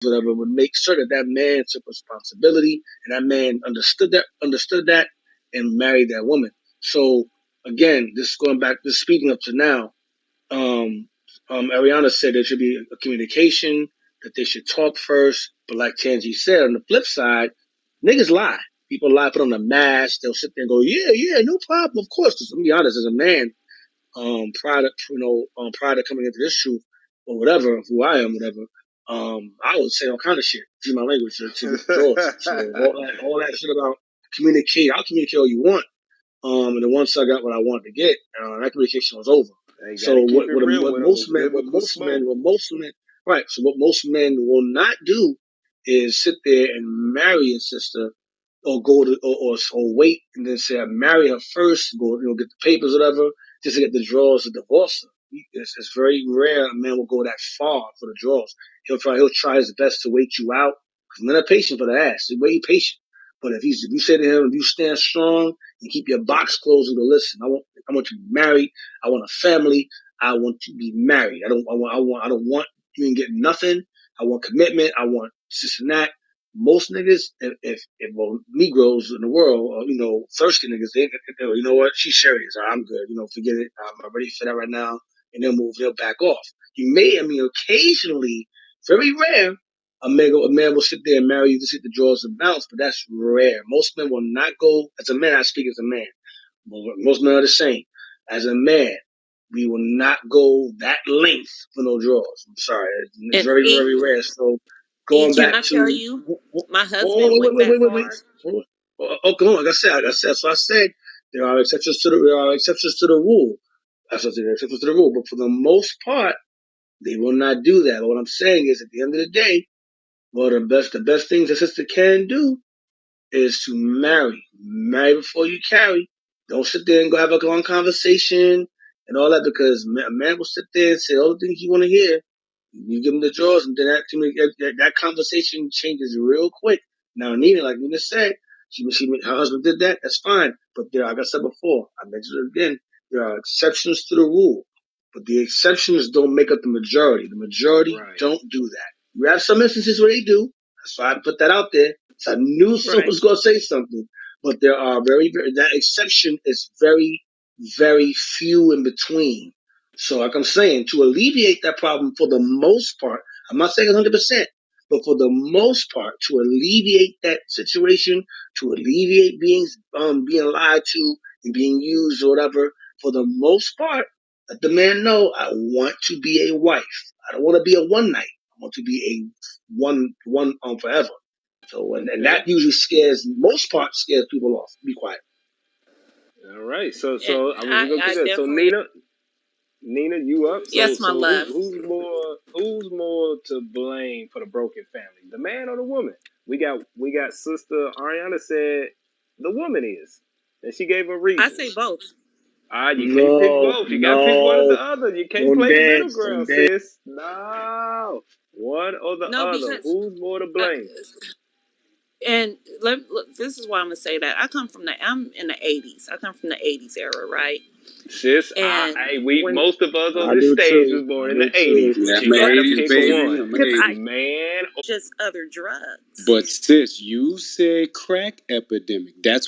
whatever, would make sure that that man took responsibility and that man understood that, and married that woman. So again, this going back, this speeding up to now. Um, Ariana said there should be a communication, that they should talk first. But like Tangi said, on the flip side, niggas lie. People lie, put on a mask. They'll sit there and go, yeah, no problem, of course. Because to be honest, as a man, prior to coming into this truth or whatever, who I am, whatever, I would say all kind of shit. Use my language to get the doors. So all that shit about communicate, I'll communicate all you want. And then once I got what I wanted to get, that communication was over. So most men, right? So what most men will not do is sit there and marry a sister, or go to, or wait and then say I marry her first, go get the papers, whatever, just to get the drawers to divorce her. It's very rare a man will go that far for the drawers. He'll try his best to wait you out, because men are patient for the ass. They're way patient. But if you say to him, if you stand strong and keep your box closed and go, listen, I want to be married. I want a family. I want to be married. I don't want you ain't getting nothing. I want commitment. I want this and that. Most niggas, if Negroes in the world, or, thirsty niggas, they you know what, she's serious. I'm good. Forget it. I'm ready for that right now. And they'll back off. Occasionally, very rare, a man will sit there and marry you to hit the drawers and bounce, but that's rare. Most men will not go, as a man, I speak as a man. Most men are the same. As a man, we will not go that length for no drawers. I'm sorry. It's very, very rare. So going back to, my husband went that far. Come on, like I said, so I said there are exceptions to the rule. That's what there are exceptions to the rule. But for the most part, they will not do that. But what I'm saying is, at the end of the day, well, the best things a sister can do is to marry. Marry before you carry. Don't sit there and go have a long conversation and all that, because a man will sit there and say all the things you want to hear. You give him the drawers, and then that conversation changes real quick. Now, like Nina said, her husband did that. That's fine. But like I said before, I mentioned it again, there are exceptions to the rule. But the exceptions don't make up the majority. The majority don't do that. You have some instances where they do. That's why I put that out there. So I knew someone was going to say something. But there are that exception is very, very few in between. So like I'm saying, to alleviate that problem for the most part, I'm not saying 100%, but for the most part, to alleviate that situation, to alleviate being lied to and being used or whatever, for the most part, let the man know, I want to be a wife. I don't want to be a one night. I want to be a one forever. So and that usually scares people off. Be quiet. All right. So I'm gonna go to that. So Nina, you up? Yes, my love. Who's more to blame for the broken family, the man or the woman? We got Sister Ariana said the woman is, and she gave a reason. I say both. You can't pick both. You gotta pick one or the other. You can't play the middle ground, sis. No, one or the other. Who's more to blame? And this is why I'm gonna say that I'm in the '80s. I come from the '80s era, right? Sis, most of us on this stage was born in the '80s. Yeah, you gotta pick one. Man, just other drugs. But sis, you said crack epidemic. That's why.